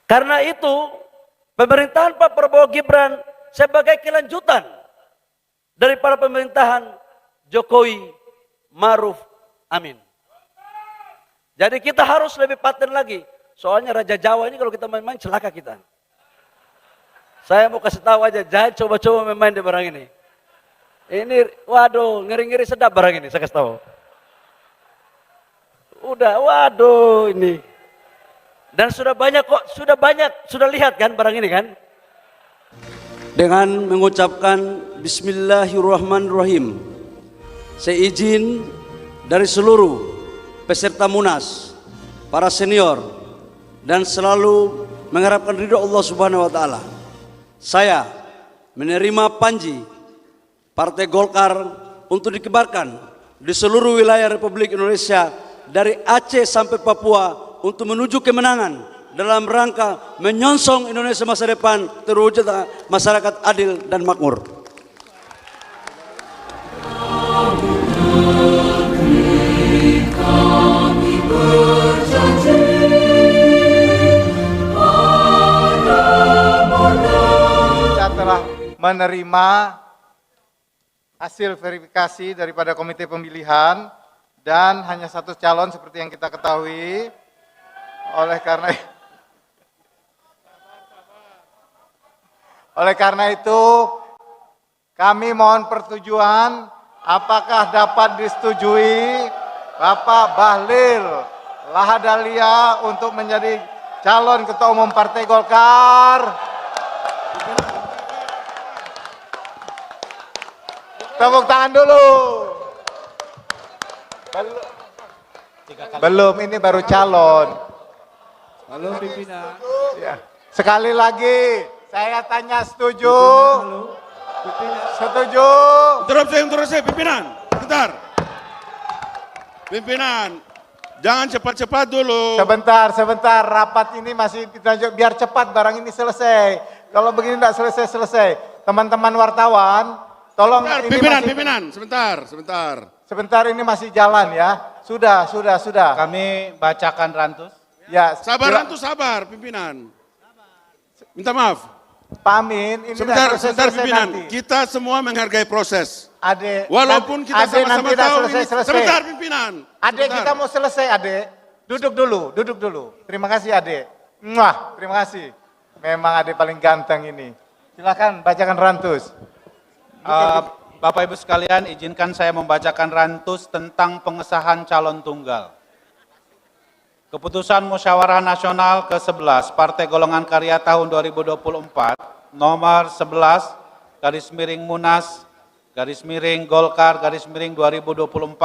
Karena itu, pemerintahan Pak Prabowo Gibran sebagai kelanjutan daripada pemerintahan Jokowi Maruf Amin. Jadi kita harus lebih paten lagi. Soalnya Raja Jawa ini kalau kita main-main celaka kita. Saya mau kasih tahu aja, jangan coba-coba main-main di barang ini. Ini, waduh, ngeri-ngeri sedap barang ini, saya kasih tahu. Udah, waduh ini. Dan sudah banyak kok, sudah lihat kan barang ini kan? Dengan mengucapkan Bismillahirrahmanirrahim, saya izin dari seluruh peserta Munas, para senior, dan selalu mengharapkan ridho Allah Subhanahu wa Ta'ala. Saya menerima panji Partai Golkar untuk dikibarkan di seluruh wilayah Republik Indonesia dari Aceh sampai Papua untuk menuju kemenangan dalam rangka menyongsong Indonesia masa depan terwujud masyarakat adil dan makmur. Kita telah menerima hasil verifikasi daripada komite pemilihan dan hanya satu calon seperti yang kita ketahui. Oleh karena itu kami mohon persetujuan apakah dapat disetujui Bapak Bahlil Lahadalia untuk menjadi calon ketua umum Partai Golkar. Tepuk tangan dulu. Belum, ini baru calon. Halo pimpinan. Ya. Sekali lagi, saya tanya setuju? Setuju? Interupsi pimpinan. Bentar. Pimpinan, jangan cepat-cepat dulu. Sebentar, rapat ini masih dilanjut biar cepat barang ini selesai. Kalau begini tidak selesai. Teman-teman wartawan, tolong Bentar, ini pimpinan, sebentar. sebentar ini masih jalan ya. Sudah. Kami bacakan rantus. Ya, Sabar pimpinan. Minta maaf. Pak Amin, ini Sebentar selesai pimpinan. nanti. Kita semua menghargai proses. Adek, Walaupun kita sama-sama tahu ini. selesai. Sebentar pimpinan. Adek, Sebentar. kita mau selesai, Adek. Duduk dulu. Terima kasih, Adek. Mwah, terima kasih. Memang Adek paling ganteng ini. Silakan bacakan rantus. Bapak Ibu sekalian, izinkan saya membacakan rantus tentang pengesahan calon tunggal. Keputusan Musyawarah Nasional ke-11 Partai Golongan Karya tahun 2024 nomor 11 _Munas _Golkar _2024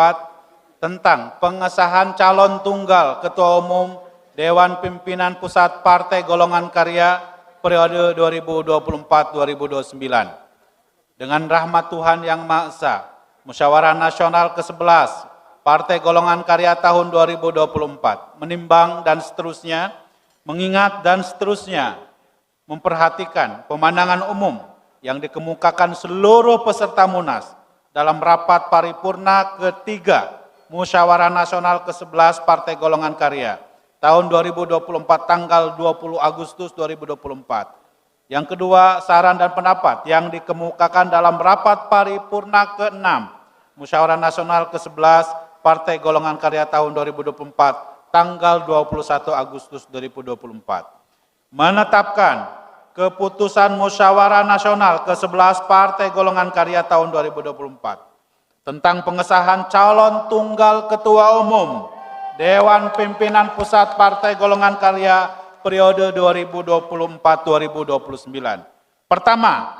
tentang pengesahan calon tunggal Ketua Umum Dewan Pimpinan Pusat Partai Golongan Karya periode 2024-2029. Dengan rahmat Tuhan Yang Maha Esa, Musyawarah Nasional ke-11 Partai Golongan Karya tahun 2024 menimbang dan seterusnya, mengingat dan seterusnya, memperhatikan pemandangan umum yang dikemukakan seluruh peserta Munas dalam rapat paripurna ketiga Musyawarah Nasional ke-11 Partai Golongan Karya tahun 2024 tanggal 20 Agustus 2024. Yang kedua, saran dan pendapat yang dikemukakan dalam rapat paripurna ke-6 Musyawarah Nasional ke-11 Partai Golongan Karya tahun 2024 tanggal 21 Agustus 2024. Menetapkan keputusan Musyawarah Nasional ke-11 Partai Golongan Karya tahun 2024 tentang pengesahan calon tunggal Ketua Umum Dewan Pimpinan Pusat Partai Golongan Karya periode 2024-2029. Pertama,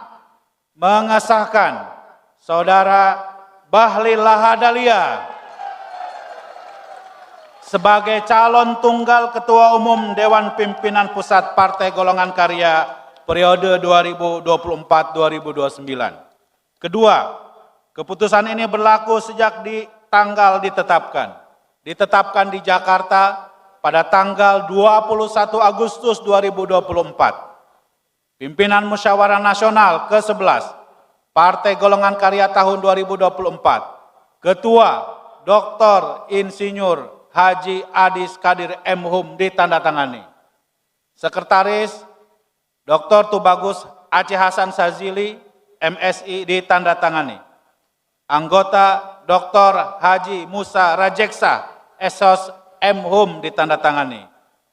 mengesahkan Saudara Bahlil Lahadalia sebagai calon tunggal Ketua Umum Dewan Pimpinan Pusat Partai Golongan Karya periode 2024-2029. Kedua, keputusan ini berlaku sejak di tanggal ditetapkan di Jakarta pada tanggal 21 Agustus 2024. Pimpinan Musyawarah Nasional ke-11 Partai Golongan Karya tahun 2024, Ketua Dr. Insinyur Haji Adis Kadir M. Hum ditandatangani. Sekretaris Dr. Tubagus Aceh Hasan Sazili, MSI ditandatangani. Anggota Dr. Haji Musa Rajeksa, Esos M.Hum ditandatangani.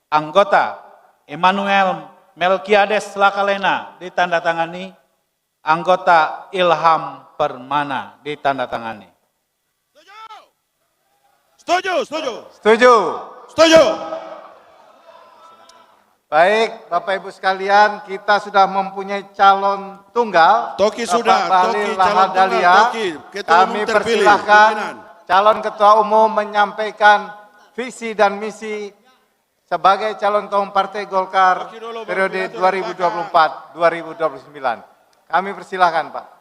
Anggota Immanuel Melkiades Lakalena ditandatangani. Anggota Ilham Permana ditandatangani. Setuju, setuju. Setuju? Setuju. Baik, Bapak Ibu sekalian, kita sudah mempunyai calon tunggal. Toki Bapak sudah, Bahlil Toki calon tunggal, Lahadalia. Toki. Ketua Kami umum terpilih, persilahkan pimpinan. calon ketua umum menyampaikan visi dan misi sebagai calon ketua umum Partai Golkar Toki dulu, baru periode pidato 2024-2029. Kami persilahkan, Pak.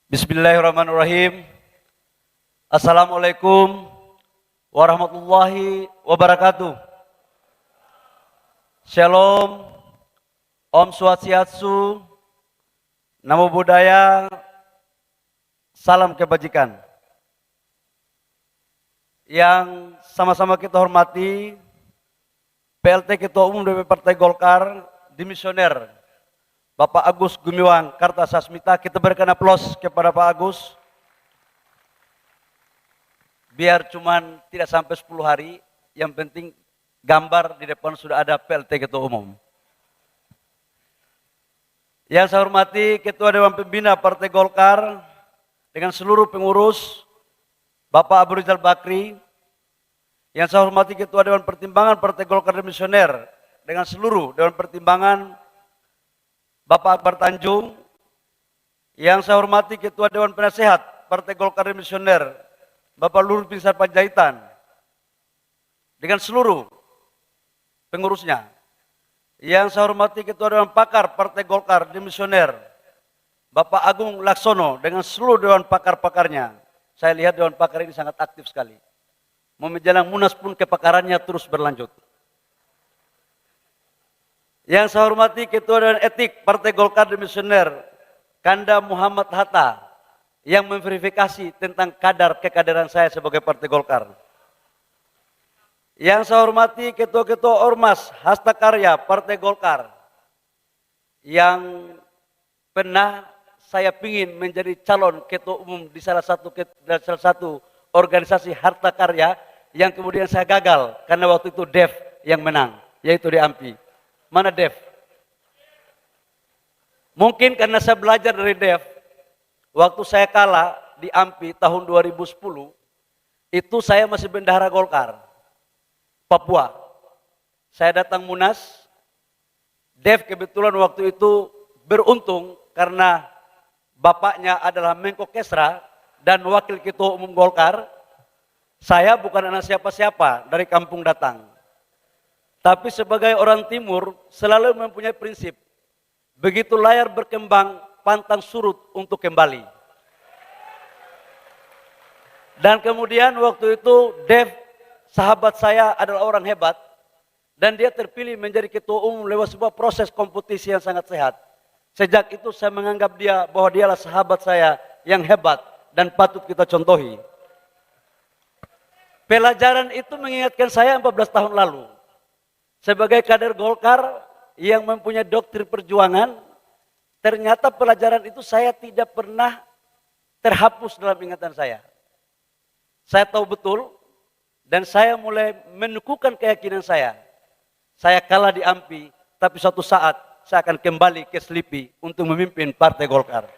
Bismillahirrahmanirrahim. Assalamualaikum warahmatullahi wabarakatuh. Shalom, Om Swastiastu, Namo Buddhaya, salam kebajikan. Yang sama-sama kita hormati, PLT Ketua Umum DPP Partai Golkar, Dimisioner Bapak Agus Gumiwang Kartasasmita, kita berikan aplaus kepada Pak Agus. Biar cuman tidak sampai 10 hari, yang penting gambar di depan sudah ada PLT Ketua Umum. Yang saya hormati Ketua Dewan Pembina Partai Golkar dengan seluruh pengurus, Bapak Abu Rizal Bakri. Yang saya hormati Ketua Dewan Pertimbangan Partai Golkar Demisioner dengan seluruh Dewan Pertimbangan, Bapak Akbar Tanjung. Yang saya hormati Ketua Dewan Penasehat Partai Golkar Demisioner, Bapak Luhur Binsar Panjaitan, dengan seluruh pengurusnya. Yang saya hormati Ketua Dewan Pakar Partai Golkar Demisioner, Bapak Agung Laksono, dengan seluruh Dewan Pakar-pakarnya. Saya lihat Dewan Pakar ini sangat aktif sekali. Mau menjelang Munas pun kepakarannya terus berlanjut. Yang saya hormati Ketua Dewan Etik Partai Golkar Demisioner, Kanda Muhammad Hatta, yang memverifikasi tentang kadar kekaderan saya sebagai Partai Golkar. Yang saya hormati Ketua-Ketua Ormas Hasta Karya Partai Golkar, yang pernah saya ingin menjadi calon Ketua Umum di salah satu organisasi harta karya, yang kemudian saya gagal karena waktu itu Dev yang menang, yaitu di AMPI. Mana Dev? Mungkin karena saya belajar dari Dev, waktu saya kalah di AMPI tahun 2010, itu saya masih bendahara Golkar, Papua. Saya datang Munas, Dev kebetulan waktu itu beruntung karena bapaknya adalah Menko Kesra dan Wakil Ketua Umum Golkar. Saya bukan anak siapa-siapa, dari kampung datang. Tapi sebagai orang timur selalu mempunyai prinsip, begitu layar berkembang, pantang surut untuk kembali. Dan kemudian waktu itu Dev, sahabat saya, adalah orang hebat, dan dia terpilih menjadi Ketua Umum lewat sebuah proses kompetisi yang sangat sehat. Sejak itu saya menganggap dia bahwa dialah sahabat saya yang hebat dan patut kita contohi. Pelajaran itu mengingatkan saya 14 tahun lalu. Sebagai kader Golkar yang mempunyai doktrin perjuangan, ternyata pelajaran itu saya tidak pernah terhapus dalam ingatan saya. Saya tahu betul dan saya mulai meneguhkan keyakinan saya. Saya kalah di AMPI, tapi suatu saat saya akan kembali ke Selipi untuk memimpin Partai Golkar.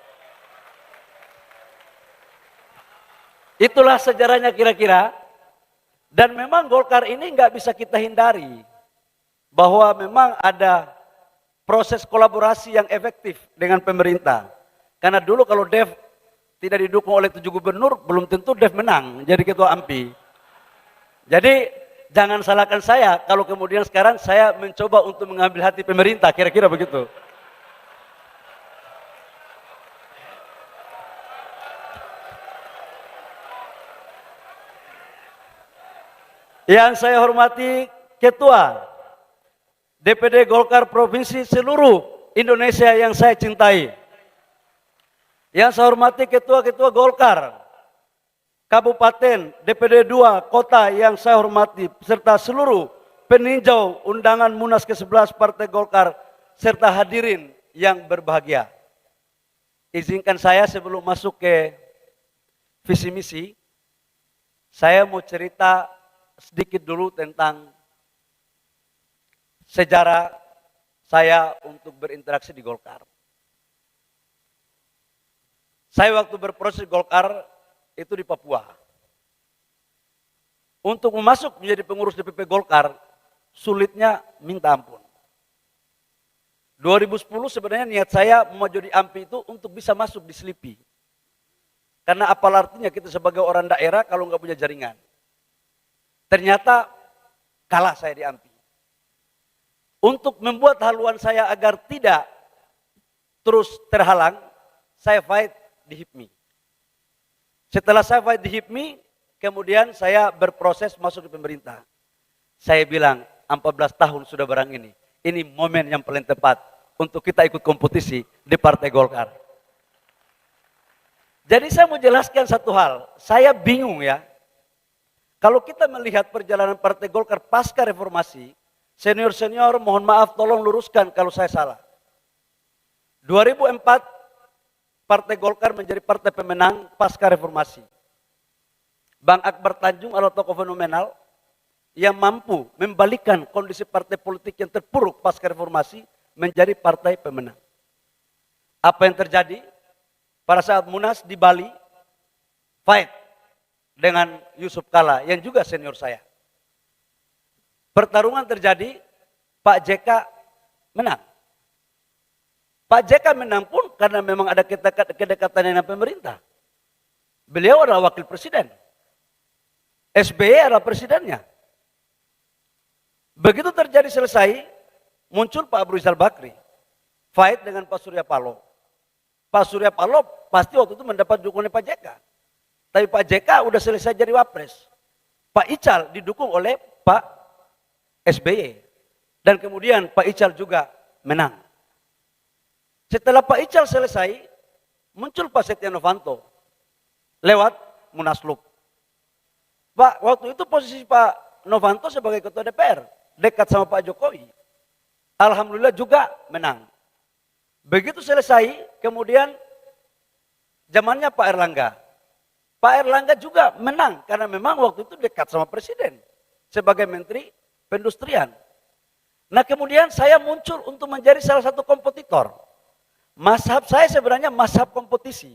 Itulah sejarahnya kira-kira. Dan memang Golkar ini nggak bisa kita hindari, bahwa memang ada proses kolaborasi yang efektif dengan pemerintah. Karena dulu kalau Dev tidak didukung oleh 7 gubernur, belum tentu Dev menang jadi ketua AMPI. Jadi jangan salahkan saya kalau kemudian sekarang saya mencoba untuk mengambil hati pemerintah, kira-kira begitu. Yang saya hormati Ketua DPD Golkar Provinsi seluruh Indonesia yang saya cintai. Yang saya hormati Ketua-Ketua Golkar Kabupaten, DPD 2 Kota yang saya hormati, serta seluruh peninjau undangan Munas ke-11 Partai Golkar, serta hadirin yang berbahagia. Izinkan saya sebelum masuk ke visi misi, saya mau cerita sedikit dulu tentang sejarah saya untuk berinteraksi di Golkar. Saya waktu berproses Golkar itu di Papua. Untuk masuk menjadi pengurus DPP Golkar, sulitnya minta ampun. 2010 sebenarnya niat saya mau jadi AMPI itu untuk bisa masuk di Selipi. Karena apa artinya kita sebagai orang daerah kalau nggak punya jaringan. Ternyata kalah saya di AMPI. Untuk membuat haluan saya agar tidak terus terhalang, saya fight di HIPMI. Setelah saya fight di HIPMI, kemudian saya berproses masuk di pemerintah. Saya bilang, 14 tahun sudah barang ini momen yang paling tepat untuk kita ikut kompetisi di Partai Golkar. Jadi saya mau jelaskan satu hal, saya bingung ya. Kalau kita melihat perjalanan Partai Golkar pasca reformasi, senior-senior mohon maaf tolong luruskan kalau saya salah. 2004 Partai Golkar menjadi partai pemenang pasca reformasi. Bang Akbar Tanjung adalah tokoh fenomenal yang mampu membalikkan kondisi partai politik yang terpuruk pasca reformasi menjadi partai pemenang. Apa yang terjadi? Pada saat Munas di Bali, fight dengan Yusuf Kala yang juga senior saya. Pertarungan terjadi, Pak JK menang. Pak JK menang pun karena memang ada kedekatan dengan pemerintah. Beliau adalah wakil presiden. SBY adalah presidennya. Begitu terjadi selesai, muncul Pak Abu Rizal Bakri. Fight dengan Pak Surya Paloh. Pak Surya Paloh pasti waktu itu mendapat dukungan Pak JK. Tapi Pak JK udah selesai jadi wapres. Pak Ical didukung oleh Pak SBY. Dan kemudian Pak Ical juga menang. Setelah Pak Ical selesai, muncul Pak Setia Novanto lewat Munaslup. Pak, waktu itu posisi Pak Novanto sebagai ketua DPR, dekat sama Pak Jokowi. Alhamdulillah juga menang. Begitu selesai, kemudian zamannya Pak Erlangga. Pak Erlangga juga menang, karena memang waktu itu dekat sama Presiden, sebagai Menteri Perindustrian. Nah kemudian saya muncul untuk menjadi salah satu kompetitor. Mazhab saya sebenarnya mazhab kompetisi.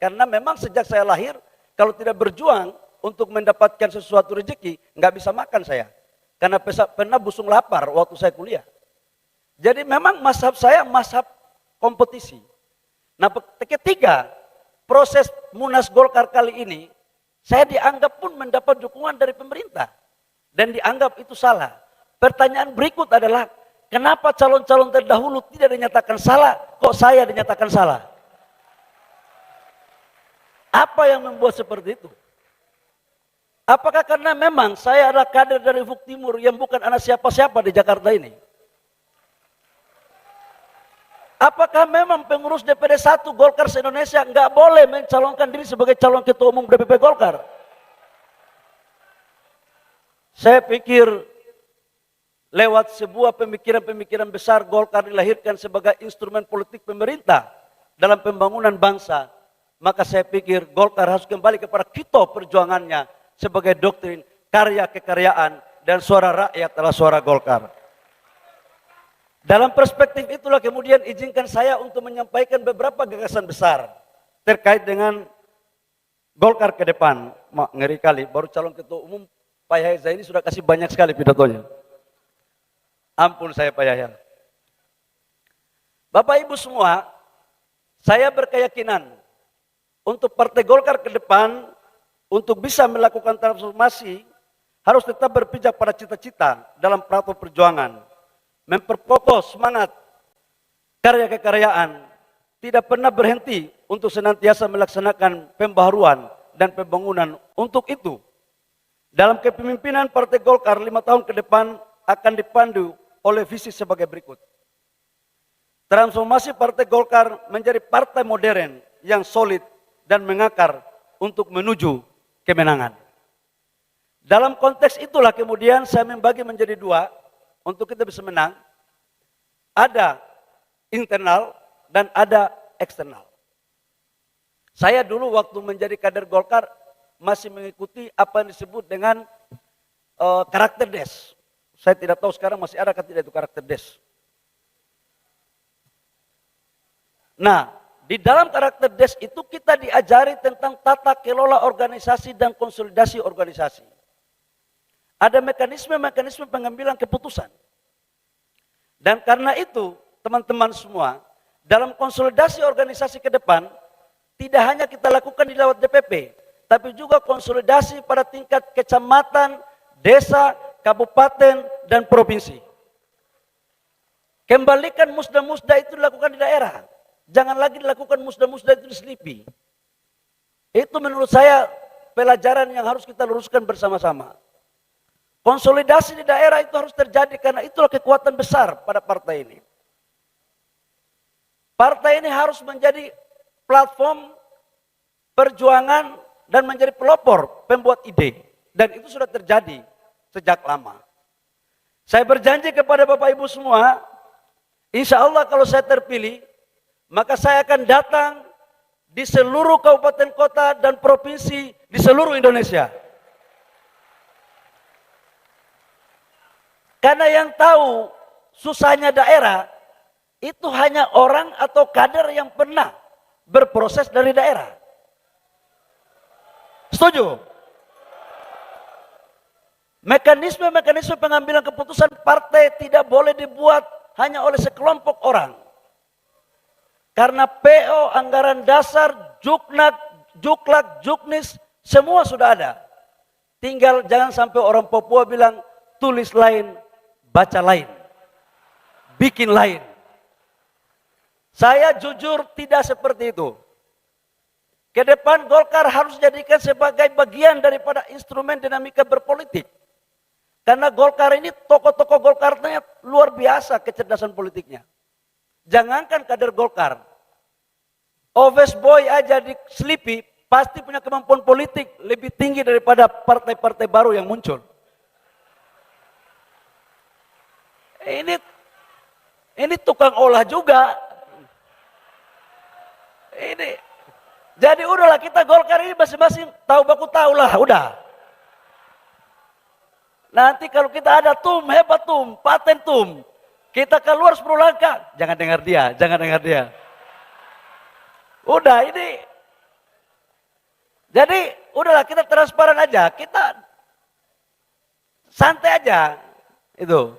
Karena memang sejak saya lahir, kalau tidak berjuang untuk mendapatkan sesuatu rezeki, nggak bisa makan saya. Karena pernah busung lapar waktu saya kuliah. Jadi memang mazhab saya mazhab kompetisi. Nah ketiga, proses Munas Golkar kali ini, saya dianggap pun mendapat dukungan dari pemerintah. Dan dianggap itu salah. Pertanyaan berikut adalah, kenapa calon-calon terdahulu tidak dinyatakan salah, kok saya dinyatakan salah? Apa yang membuat seperti itu? Apakah karena memang saya adalah kader dari Ufuk Timur yang bukan anak siapa-siapa di Jakarta ini? Apakah memang pengurus DPD 1 Golkar se-Indonesia nggak boleh mencalonkan diri sebagai calon ketua umum DPP Golkar? Saya pikir lewat sebuah pemikiran-pemikiran besar Golkar dilahirkan sebagai instrumen politik pemerintah dalam pembangunan bangsa. Maka saya pikir Golkar harus kembali kepada kita perjuangannya sebagai doktrin karya kekaryaan dan suara rakyat adalah suara Golkar. Dalam perspektif itulah kemudian izinkan saya untuk menyampaikan beberapa gagasan besar terkait dengan Golkar ke depan. Ngeri kali, baru calon ketua umum Pak Yahya Zaini sudah kasih banyak sekali pidatonya. Ampun saya Pak Yahya. Bapak Ibu semua, saya berkeyakinan untuk Partai Golkar ke depan, untuk bisa melakukan transformasi, harus tetap berpijak pada cita-cita dalam platform perjuangan. Memperkokoh semangat karya kekaryaan, tidak pernah berhenti untuk senantiasa melaksanakan pembaharuan dan pembangunan. Untuk itu, Dalam kepemimpinan Partai Golkar 5 tahun ke depan akan dipandu oleh visi sebagai berikut. Transformasi Partai Golkar menjadi partai modern yang solid dan mengakar untuk menuju kemenangan. Dalam konteks itulah kemudian saya membagi menjadi dua untuk kita bisa menang. Ada internal dan ada eksternal. Saya dulu waktu menjadi kader Golkar masih mengikuti apa yang disebut dengan karakter des. Saya tidak tahu sekarang masih ada atau tidak itu karakter des. Nah, di dalam karakter des itu kita diajari tentang tata kelola organisasi dan konsolidasi organisasi. Ada mekanisme-mekanisme pengambilan keputusan. Dan karena itu, teman-teman semua, dalam konsolidasi organisasi ke depan, tidak hanya kita lakukan di lewat DPP, tapi juga konsolidasi pada tingkat kecamatan, desa, kabupaten, dan provinsi. Kembalikan musda-musda itu dilakukan di daerah. Jangan lagi dilakukan musda-musda itu diselipi. Itu menurut saya pelajaran yang harus kita luruskan bersama-sama. Konsolidasi di daerah itu harus terjadi karena itulah kekuatan besar pada partai ini. Partai ini harus menjadi platform perjuangan dan menjadi pelopor pembuat ide. Dan itu sudah terjadi sejak lama. Saya berjanji kepada Bapak Ibu semua, insya Allah kalau saya terpilih, maka saya akan datang di seluruh kabupaten kota dan provinsi di seluruh Indonesia. Karena yang tahu susahnya daerah, itu hanya orang atau kader yang pernah berproses dari daerah. Setuju? Mekanisme-mekanisme pengambilan keputusan partai tidak boleh dibuat hanya oleh sekelompok orang. Karena PO, anggaran dasar, juknat, juklak, juknis, semua sudah ada. Tinggal jangan sampai orang Papua bilang tulis lain, baca lain, bikin lain. Saya jujur tidak seperti itu. Ke depan Golkar harus dijadikan sebagai bagian daripada instrumen dinamika berpolitik. Karena Golkar ini tokoh-tokoh Golkarnya luar biasa kecerdasan politiknya. Jangankan kader Golkar, Office Boy aja di Sleepy pasti punya kemampuan politik lebih tinggi daripada partai-partai baru yang muncul. Ini tukang olah juga. Jadi udahlah kita Golkar ini masing-masing tahu baku tahu lah, udah. Nanti kalau kita ada hebat paten kita keluar 10 langkah, jangan dengar dia. Udah ini. Jadi udahlah kita transparan aja, kita santai aja, itu.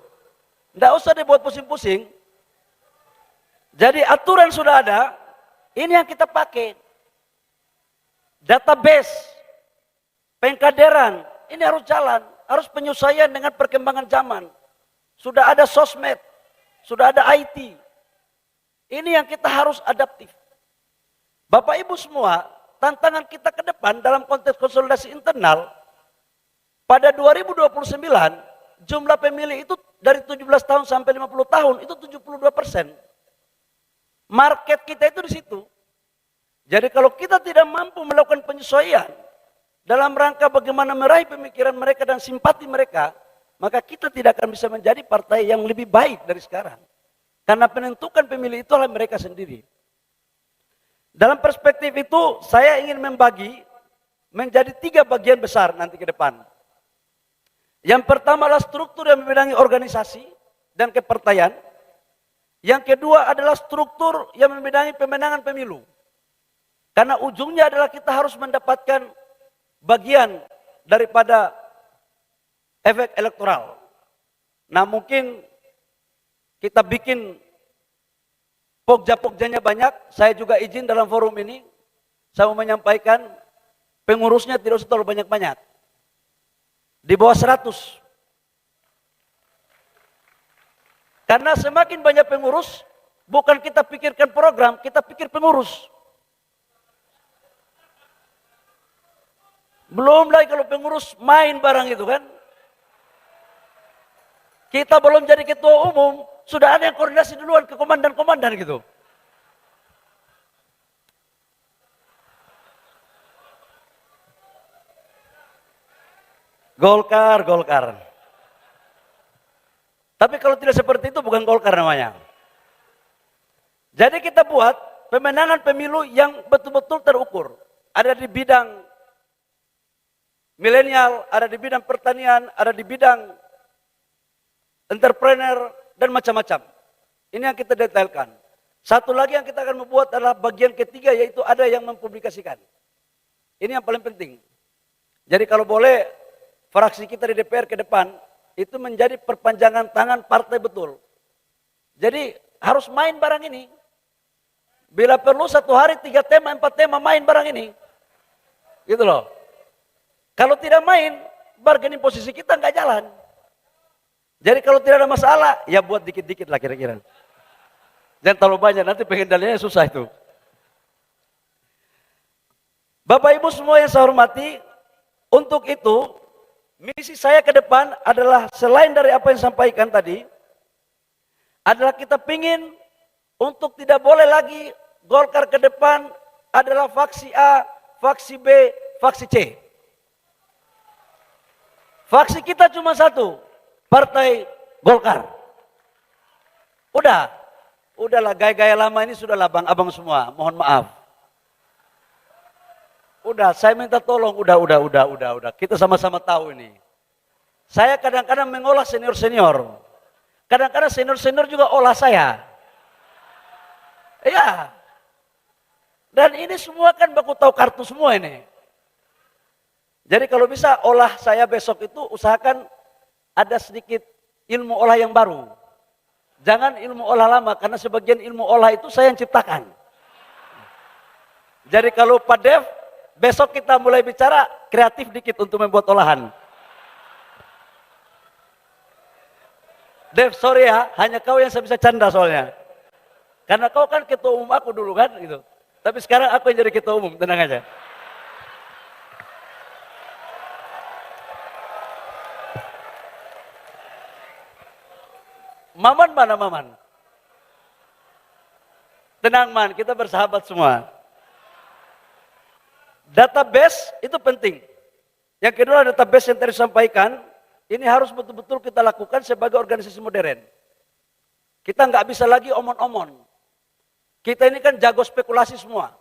Nggak usah dibuat pusing-pusing. Jadi aturan sudah ada, ini yang kita pakai. Database, pengkaderan, ini harus jalan, harus penyesuaian dengan perkembangan zaman. Sudah ada sosmed, sudah ada IT. Ini yang kita harus adaptif. Bapak Ibu semua, tantangan kita ke depan dalam konteks konsolidasi internal, pada 2029, jumlah pemilih itu dari 17 tahun sampai 50 tahun, itu 72%. Market kita itu di situ. Jadi kalau kita tidak mampu melakukan penyesuaian dalam rangka bagaimana meraih pemikiran mereka dan simpati mereka, maka kita tidak akan bisa menjadi partai yang lebih baik dari sekarang. Karena penentukan pemilih itu adalah mereka sendiri. Dalam perspektif itu, saya ingin membagi menjadi 3 bagian besar nanti ke depan. Yang pertama adalah struktur yang membidangi organisasi dan kepartaian. Yang kedua adalah struktur yang membidangi pemenangan pemilu. Karena ujungnya adalah kita harus mendapatkan bagian daripada efek elektoral. Nah mungkin kita bikin pokja-pogjanya banyak. Saya juga izin dalam forum ini, saya mau menyampaikan pengurusnya tidak usah terlalu banyak-banyak. Di bawah 100. Karena semakin banyak pengurus, bukan kita pikirkan program, kita pikir pengurus. Belum lagi kalau pengurus main barang itu kan. Kita belum jadi ketua umum, sudah ada yang koordinasi duluan ke komandan-komandan gitu. Golkar, Golkar. Tapi kalau tidak seperti itu bukan Golkar namanya. Jadi kita buat pemenangan pemilu yang betul-betul terukur. Ada di bidang milenial, ada di bidang pertanian, ada di bidang entrepreneur, dan macam-macam. Ini yang kita detailkan. Satu lagi yang kita akan membuat adalah bagian ketiga, yaitu ada yang mempublikasikan. Ini yang paling penting. Jadi kalau boleh, fraksi kita di DPR ke depan, itu menjadi perpanjangan tangan partai betul. Jadi harus main barang ini. Bila perlu 1 hari 3 tema, 4 tema main barang ini. Gitu loh. Kalau tidak main, bargaining posisi kita nggak jalan. Jadi kalau tidak ada masalah, ya buat dikit-dikit lah kira-kira. Jangan terlalu banyak, nanti pengendaliannya susah itu. Bapak Ibu semua yang saya hormati, untuk itu, misi saya ke depan adalah selain dari apa yang sampaikan tadi, adalah kita pingin untuk tidak boleh lagi Golkar ke depan adalah faksi A, faksi B, faksi C. Faksi kita cuma satu, Partai Golkar. Udahlah gaya-gaya lama ini sudahlah bang abang semua, mohon maaf. Udah, saya minta tolong, udah. Kita sama-sama tahu ini. Saya kadang-kadang mengolah senior-senior. Kadang-kadang senior-senior juga olah saya. Iya. Dan ini semua kan baku tahu kartu semua ini. Jadi kalau bisa olah saya besok itu usahakan ada sedikit ilmu olah yang baru. Jangan ilmu olah lama, karena sebagian ilmu olah itu saya yang ciptakan. Jadi kalau Pak Dev, besok kita mulai bicara kreatif dikit untuk membuat olahan. Dev, sorry ya, hanya kau yang saya bisa canda soalnya. Karena kau kan ketua umum aku dulu kan, gitu. Tapi sekarang aku yang jadi ketua umum, tenang aja. Maman mana Maman? Tenang Man, kita bersahabat semua. Database itu penting. Yang kedua database yang tadi disampaikan, ini harus betul-betul kita lakukan sebagai organisasi modern. Kita nggak bisa lagi omon-omon. Kita ini kan jago spekulasi semua.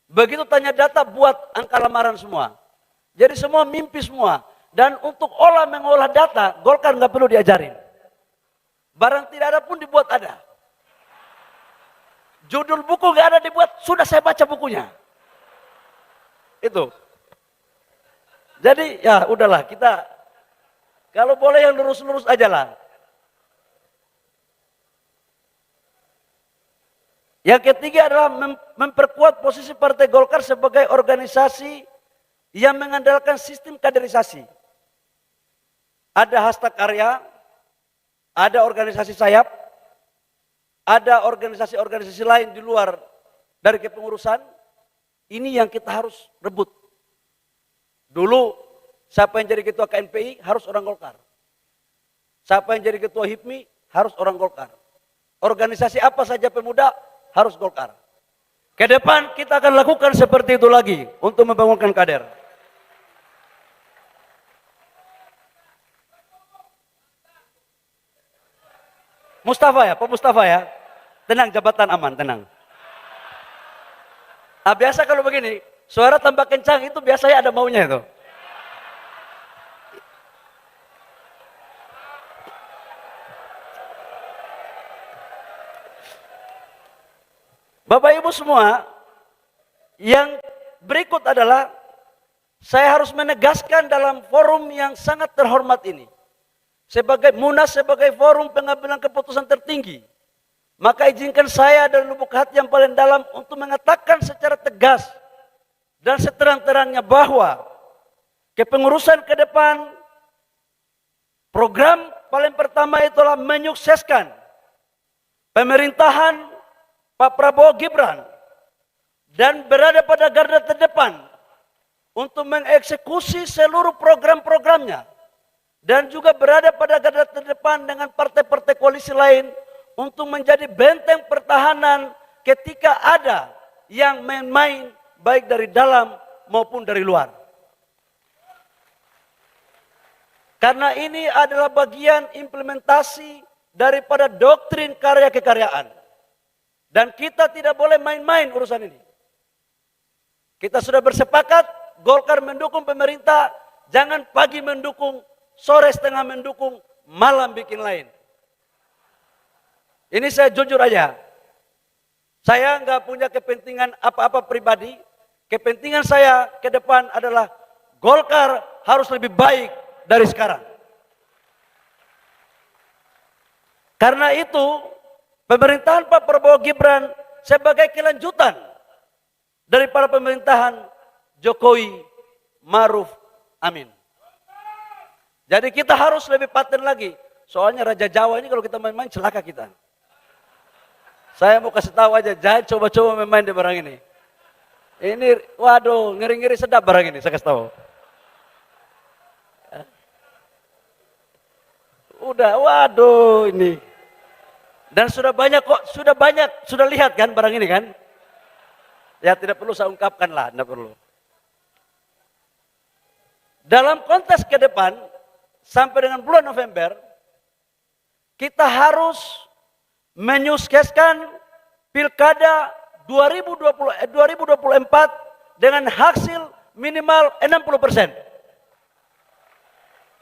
Begitu tanya data, buat angka lamaran semua. Jadi semua mimpi semua. Dan untuk mengolah data, Golkar nggak perlu diajarin. Barang tidak ada pun dibuat ada. Judul buku nggak ada dibuat, sudah saya baca bukunya. Itu. Jadi ya udahlah, kita kalau boleh yang lurus-lurus aja lah. Yang ketiga adalah memperkuat posisi Partai Golkar sebagai organisasi yang mengandalkan sistem kaderisasi. Ada hasta karya, ada organisasi sayap, ada organisasi-organisasi lain di luar dari kepengurusan. Ini yang kita harus rebut. Dulu siapa yang jadi ketua KNPI harus orang Golkar. Siapa yang jadi ketua HIPMI harus orang Golkar. Organisasi apa saja pemuda harus Golkar. Ke depan kita akan lakukan seperti itu lagi untuk membangunkan kader. Mustafa ya, Pak Mustafa ya. Tenang, jabatan aman, tenang. Nah, biasa kalau begini, suara tambah kencang itu biasanya ada maunya itu. Bapak Ibu semua, yang berikut adalah saya harus menegaskan dalam forum yang sangat terhormat ini. Sebagai Munas, sebagai forum pengambilan keputusan tertinggi. Maka izinkan saya dari lubuk hati yang paling dalam untuk mengatakan secara tegas dan seterang-terangnya bahwa kepengurusan ke depan, program paling pertama itulah menyukseskan pemerintahan Pak Prabowo Gibran dan berada pada garda terdepan untuk mengeksekusi seluruh program-programnya dan juga berada pada garda terdepan dengan partai-partai koalisi lain untuk menjadi benteng pertahanan ketika ada yang main-main baik dari dalam maupun dari luar. Karena ini adalah bagian implementasi daripada doktrin karya kekaryaan. Dan kita tidak boleh main-main urusan ini. Kita sudah bersepakat, Golkar mendukung pemerintah, jangan pagi mendukung, sore setengah mendukung, malam bikin lain. Ini saya jujur aja. Saya nggak punya kepentingan apa-apa pribadi. Kepentingan saya ke depan adalah Golkar harus lebih baik dari sekarang. Karena itu, pemerintahan Pak Prabowo Gibran sebagai kelanjutan daripada pemerintahan Jokowi Maruf Amin. Jadi kita harus lebih paten lagi. Soalnya Raja Jawa ini kalau kita main-main celaka kita. Saya mau kasih tahu aja, jangan coba-coba main-main di barang ini. Ini, waduh, ngeri-ngeri sedap barang ini, saya kasih tahu. Udah, waduh ini. Dan sudah banyak kok, sudah lihat kan barang ini kan? Ya tidak perlu saya ungkapkan lah, tidak perlu. Dalam konteks ke depan, sampai dengan bulan November, kita harus menyukseskan Pilkada 2024 dengan hasil minimal 60%.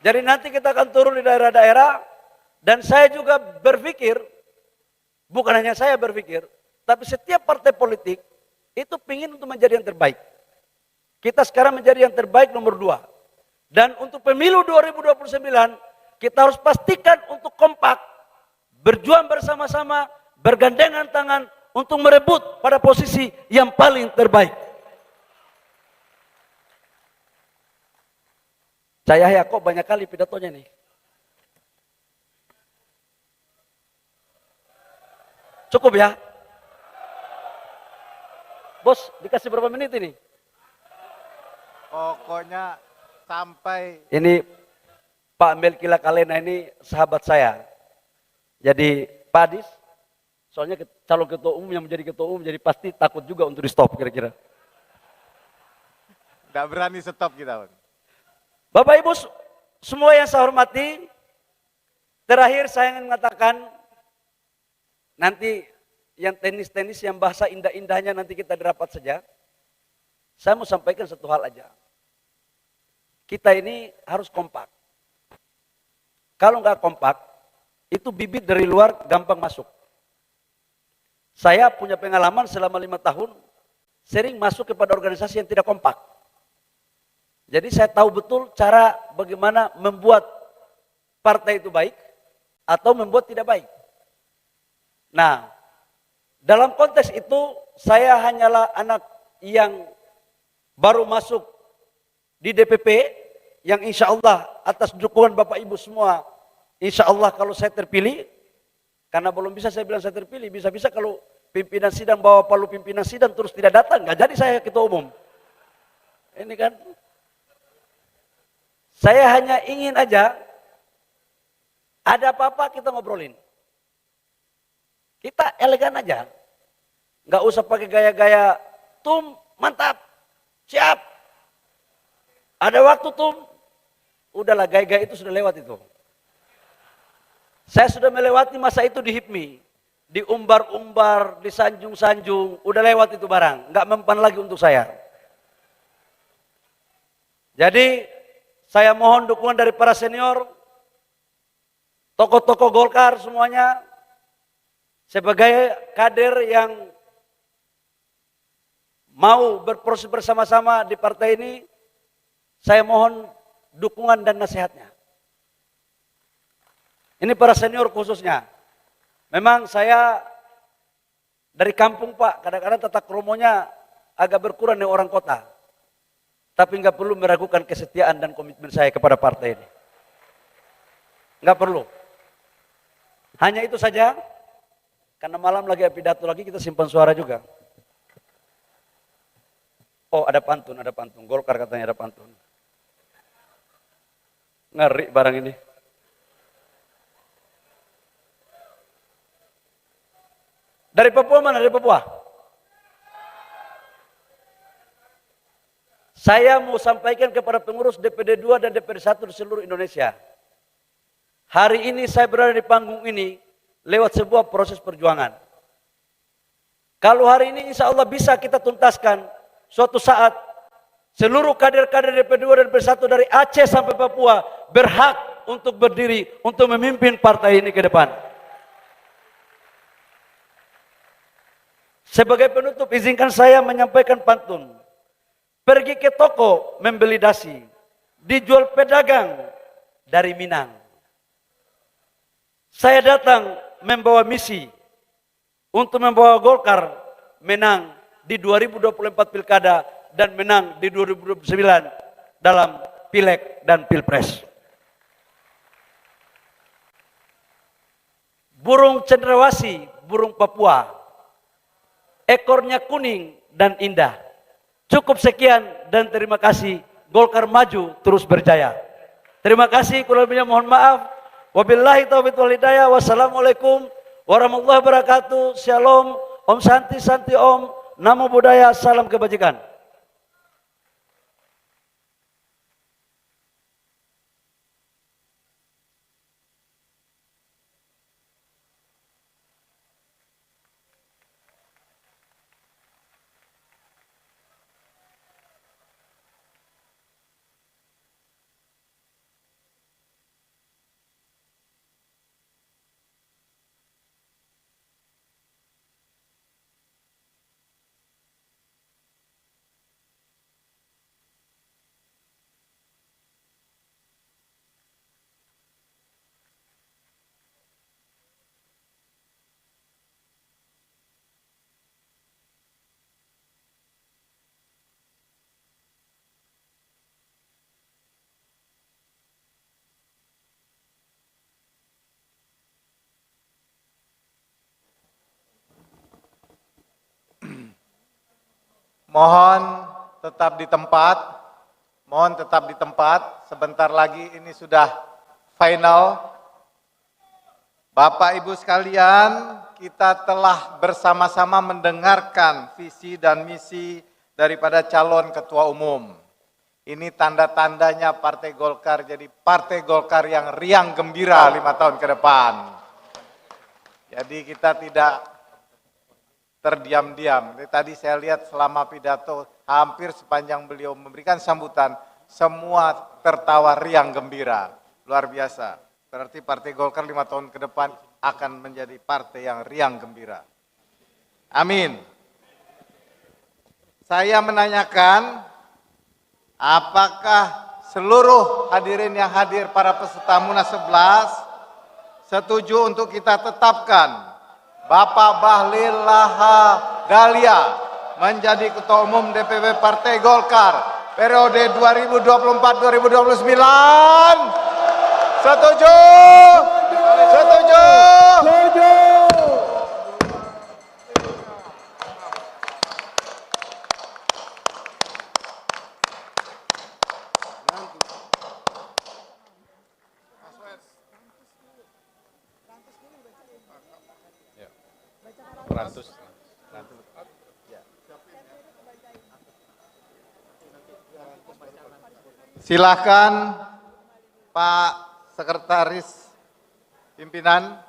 Jadi nanti kita akan turun di daerah-daerah, dan saya juga berpikir, bukan hanya saya berpikir, tapi setiap partai politik itu ingin untuk menjadi yang terbaik. Kita sekarang menjadi yang terbaik nomor 2. Dan untuk pemilu 2029, kita harus pastikan untuk kompak, berjuang bersama-sama, bergandengan tangan untuk merebut pada posisi yang paling terbaik. Saya ya kok banyak kali pidatonya nih. Cukup ya? Bos, dikasih berapa menit ini? Pokoknya sampai Ini Pak Melkila Kalena ini sahabat saya. Jadi Pak Adis, soalnya calon ketua umum yang menjadi ketua umum, jadi pasti takut juga untuk di stop kira-kira. nggak berani stop kita. Bapak Ibu semua yang saya hormati, terakhir saya ingin mengatakan, nanti yang tenis-tenis yang bahasa indah-indahnya nanti kita dirapat saja. Saya mau sampaikan satu hal aja. Kita ini harus kompak. Kalau nggak kompak, itu bibit dari luar gampang masuk. Saya punya pengalaman selama 5 tahun, sering masuk kepada organisasi yang tidak kompak. Jadi saya tahu betul cara bagaimana membuat partai itu baik, atau membuat tidak baik. Nah, dalam konteks itu, saya hanyalah anak yang baru masuk di DPP, yang insya Allah atas dukungan Bapak Ibu semua, insya Allah kalau saya terpilih, karena belum bisa saya bilang saya terpilih, bisa-bisa kalau pimpinan sidang bawa palu pimpinan sidang terus tidak datang, nggak jadi saya ketua umum. Ini kan, saya hanya ingin aja, ada apa-apa kita ngobrolin. Kita elegan aja. Nggak usah pakai gaya-gaya, tum, mantap, siap. Ada waktu tum, udahlah gaya-gaya itu sudah lewat itu. Saya sudah melewati masa itu di HIPMI. Diumbar-umbar, disanjung-sanjung, udah lewat itu barang. Nggak mempan lagi untuk saya. Jadi, saya mohon dukungan dari para senior, tokoh-tokoh Golkar semuanya, sebagai kader yang mau berproses bersama-sama di partai ini, saya mohon dukungan dan nasihatnya. Ini para senior khususnya. Memang saya dari kampung Pak, kadang-kadang tata kromonya agak berkurang dengan orang kota. Tapi nggak perlu meragukan kesetiaan dan komitmen saya kepada partai ini. Nggak perlu. Hanya itu saja. Karena malam lagi pidato lagi, kita simpan suara juga. Oh, ada pantun, ada pantun. Golkar katanya ada pantun. Ngeri barang ini. Dari Papua mana? Dari Papua? Saya mau sampaikan kepada pengurus DPD 2 dan DPD 1 di seluruh Indonesia. Hari ini saya berada di panggung ini lewat sebuah proses perjuangan. Kalau hari ini insya Allah bisa kita tuntaskan, suatu saat seluruh kader-kader DPD 2 dan DPD 1 dari Aceh sampai Papua berhak untuk berdiri, untuk memimpin partai ini ke depan. Sebagai penutup, izinkan saya menyampaikan pantun. Pergi ke toko membeli dasi, dijual pedagang dari Minang. Saya datang membawa misi untuk membawa Golkar menang di 2024 Pilkada dan menang di 2029 dalam Pileg dan Pilpres. Burung cendrawasih, burung Papua, ekornya kuning dan indah. Cukup sekian dan terima kasih. Golkar maju terus berjaya. Terima kasih, kurang lebihnya mohon maaf. Wabillahi taufiq wal hidayah. Wassalamualaikum warahmatullahi wabarakatuh. Shalom. Om Santi Santi Om. Namo Buddhaya. Salam kebajikan. Mohon tetap di tempat, sebentar lagi ini sudah final. Bapak Ibu sekalian, kita telah bersama-sama mendengarkan visi dan misi daripada calon ketua umum. Ini tanda-tandanya Partai Golkar jadi Partai Golkar yang riang gembira 5 tahun ke depan. Jadi kita tidak terdiam-diam. Tadi saya lihat selama pidato hampir sepanjang beliau memberikan sambutan, semua tertawa riang gembira. Luar biasa. Berarti Partai Golkar 5 tahun ke depan akan menjadi partai yang riang gembira. Amin. Saya menanyakan, apakah seluruh hadirin yang hadir para peserta Munas 11 setuju untuk kita tetapkan Bapak Bahlil Lahadalia menjadi Ketua Umum DPP Partai Golkar periode 2024-2029. Setuju? Setuju? Setuju. Silakan Pak Sekretaris Pimpinan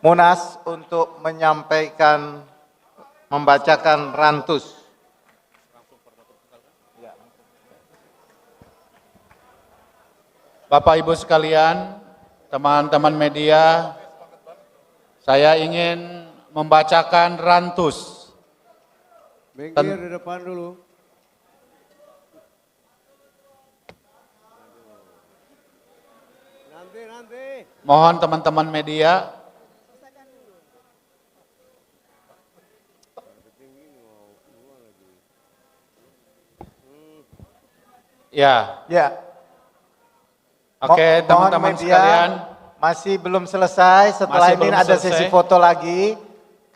Munas untuk menyampaikan, membacakan rantus. Bapak Ibu sekalian, teman-teman media, saya ingin membacakan rantus. Minggir di depan dulu. Nanti. Mohon teman-teman media. Ya. Ya. Oke, teman-teman sekalian. Masih belum selesai, setelah Masih ini belum ada selesai. sesi foto lagi.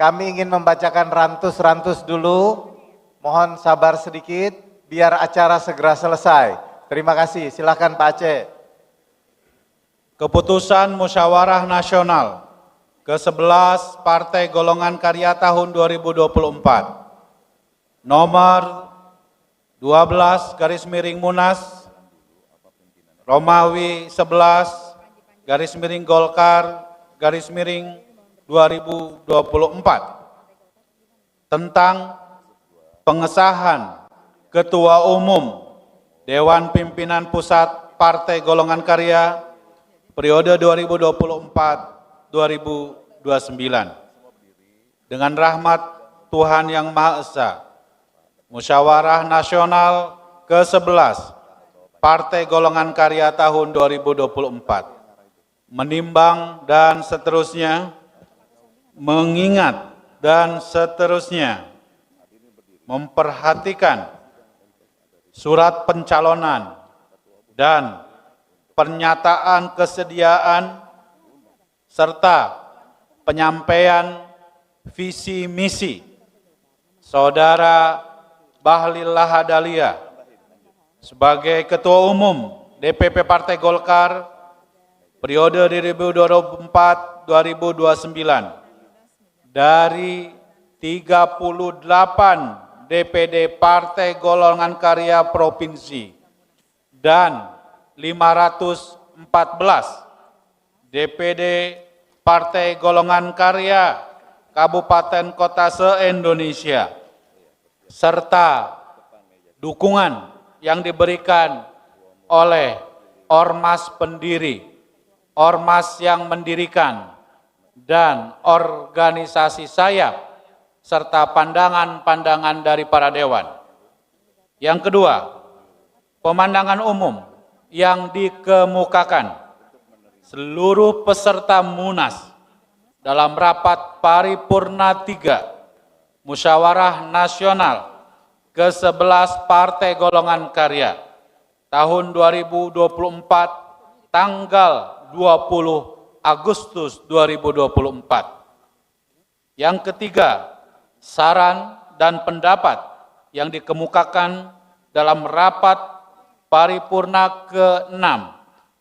Kami ingin membacakan rantus-rantus dulu. Mohon sabar sedikit biar acara segera selesai. Terima kasih. Silakan Pak Aceh. Keputusan Musyawarah Nasional ke-11 Partai Golongan Karya tahun 2024 nomor 12 garis miring Munas Romawi 11 garis miring Golkar garis miring 2024 tentang pengesahan Ketua Umum Dewan Pimpinan Pusat Partai Golongan Karya periode 2024-2029. Dengan rahmat Tuhan Yang Maha Esa, Musyawarah Nasional ke-11 Partai Golongan Karya tahun 2024 menimbang dan seterusnya, mengingat dan seterusnya, memperhatikan surat pencalonan dan pernyataan kesediaan serta penyampaian visi misi Saudara Bahlil Lahadalia sebagai Ketua Umum DPP Partai Golkar periode 2024-2029 dari 38 DPD Partai Golongan Karya Provinsi dan 514 DPD Partai Golongan Karya Kabupaten Kota se-Indonesia serta dukungan yang diberikan oleh ormas pendiri, ormas yang mendirikan, dan organisasi sayap, serta pandangan-pandangan dari para dewan. Yang kedua, pemandangan umum yang dikemukakan seluruh peserta Munas dalam rapat paripurna 3 Musyawarah Nasional ke-11 Partai Golongan Karya tahun 2024 tanggal 20 Agustus 2024. Yang ketiga, saran dan pendapat yang dikemukakan dalam rapat paripurna ke-6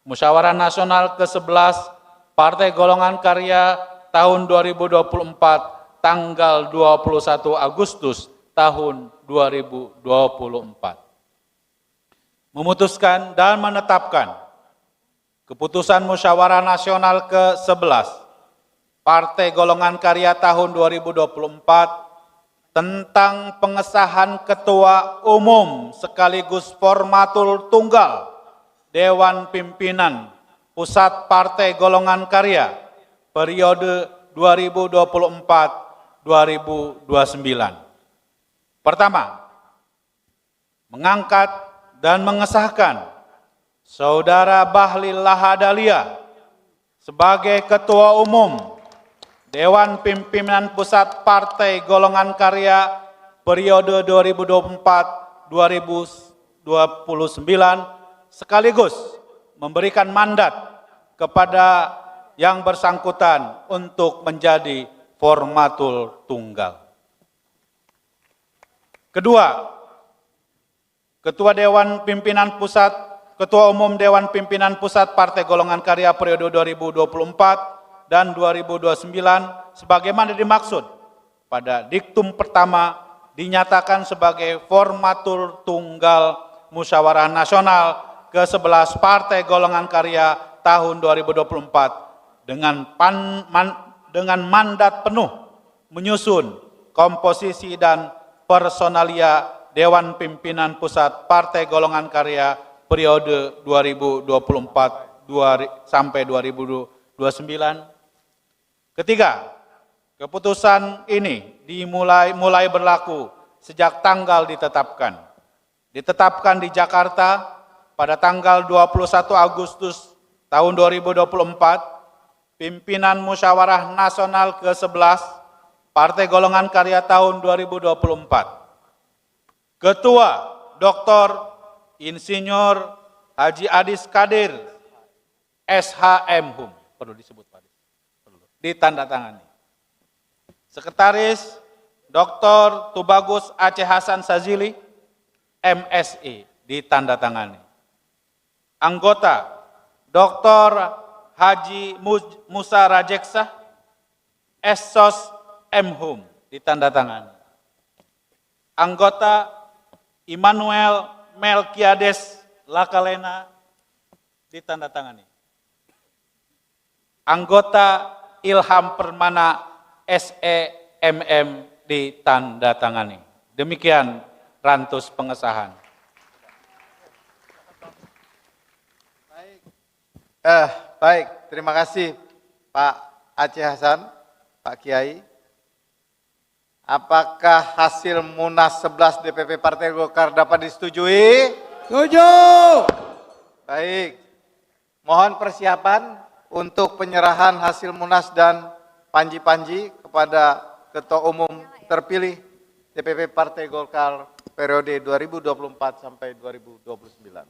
Musyawarah Nasional ke-11 Partai Golongan Karya tahun 2024 tanggal 21 Agustus tahun 2024. Memutuskan dan menetapkan keputusan Musyawarah Nasional ke-11 Partai Golongan Karya tahun 2024 tentang pengesahan Ketua Umum sekaligus formatur tunggal Dewan Pimpinan Pusat Partai Golongan Karya periode 2024-2029. Pertama, mengangkat dan mengesahkan Saudara Bahlil Lahadalia sebagai Ketua Umum Dewan Pimpinan Pusat Partai Golongan Karya periode 2024-2029 sekaligus memberikan mandat kepada yang bersangkutan untuk menjadi formatur tunggal. Kedua, Ketua Umum Dewan Pimpinan Pusat Partai Golongan Karya periode 2024 dan 2029 sebagaimana dimaksud pada diktum pertama dinyatakan sebagai formatur tunggal Musyawarah Nasional ke-11 Partai Golongan Karya tahun 2024 dengan mandat penuh menyusun komposisi dan personalia Dewan Pimpinan Pusat Partai Golongan Karya periode 2024 sampai 2029. Ketiga, keputusan ini mulai berlaku sejak tanggal ditetapkan. Ditetapkan di Jakarta pada tanggal 21 Agustus tahun 2024, pimpinan Musyawarah Nasional ke-11 Partai Golongan Karya tahun 2024. Ketua Dr. Insinyur Haji Adis Kadir SHM Hum, perlu disebut Pak Adis, perlu ditandatangani. Sekretaris Dr. Tubagus Aceh Hasan Sazili, MSI, ditandatangani. Anggota Dr. Haji Musa Rajeksa, Essos M.Hum, ditandatangani. Anggota Immanuel Melkiades Lakalena, ditandatangani. Anggota Ilham Permana SEMM, ditandatangani. Demikian rantus pengesahan. Baik, terima kasih Pak Aceh Hasan, Pak Kiai. Apakah hasil Munas 11 DPP Partai Golkar dapat disetujui? Setuju. Baik, mohon persiapan untuk penyerahan hasil Munas dan panji-panji kepada Ketua Umum terpilih DPP Partai Golkar periode 2024 sampai 2029.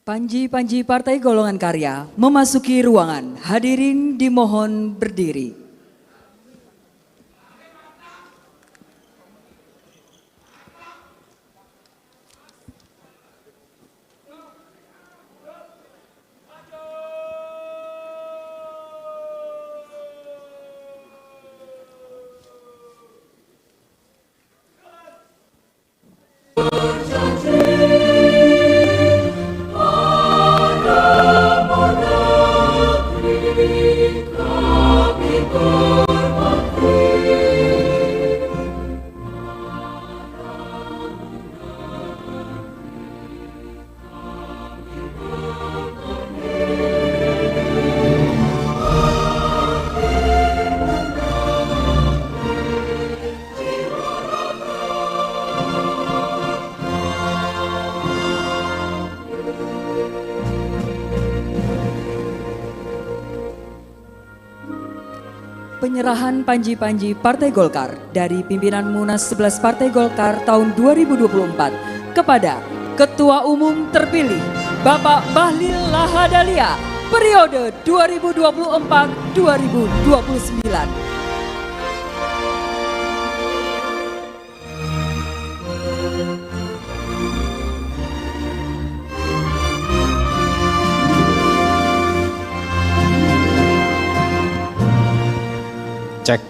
Panji-panji Partai Golongan Karya memasuki ruangan. Hadirin dimohon berdiri. Penyerahan panji-panji Partai Golkar dari pimpinan Munas 11 Partai Golkar tahun 2024 kepada Ketua Umum terpilih Bapak Bahlil Lahadalia periode 2024-2029. Cek.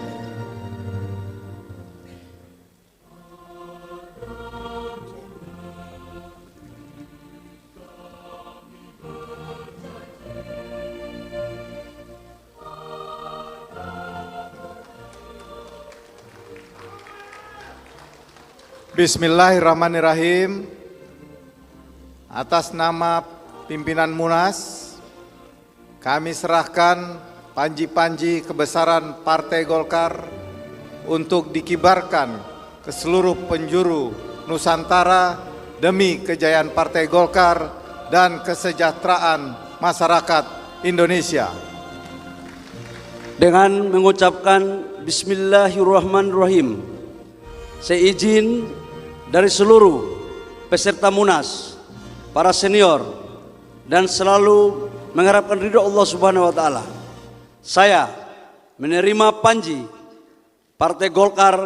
Bismillahirrahmanirrahim. Atas nama pimpinan Munas, kami serahkan panji-panji kebesaran Partai Golkar untuk dikibarkan ke seluruh penjuru Nusantara demi kejayaan Partai Golkar dan kesejahteraan masyarakat Indonesia. Dengan mengucapkan Bismillahirrahmanirrahim, saya izin dari seluruh peserta Munas, para senior, dan selalu mengharapkan ridho Allah Subhanahu wa Ta'ala. Saya menerima panji Partai Golkar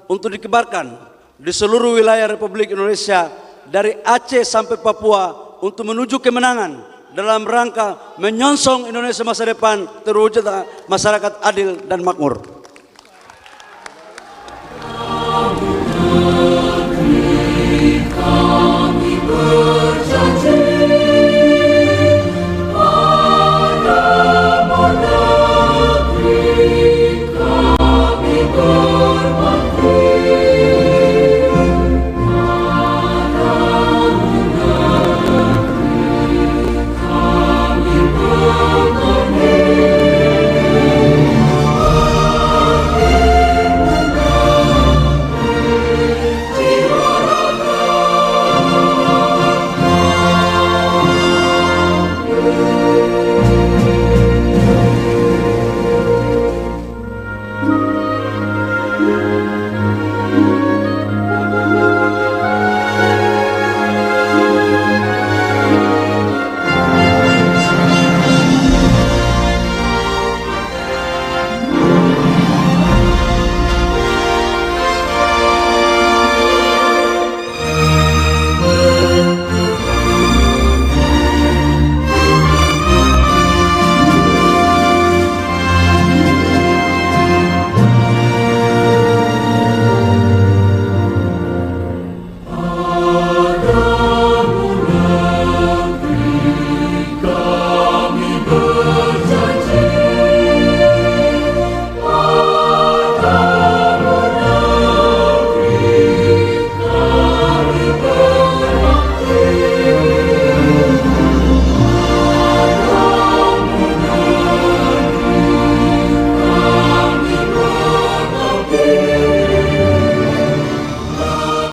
untuk dikibarkan di seluruh wilayah Republik Indonesia dari Aceh sampai Papua untuk menuju kemenangan dalam rangka menyongsong Indonesia masa depan terwujud masyarakat adil dan makmur.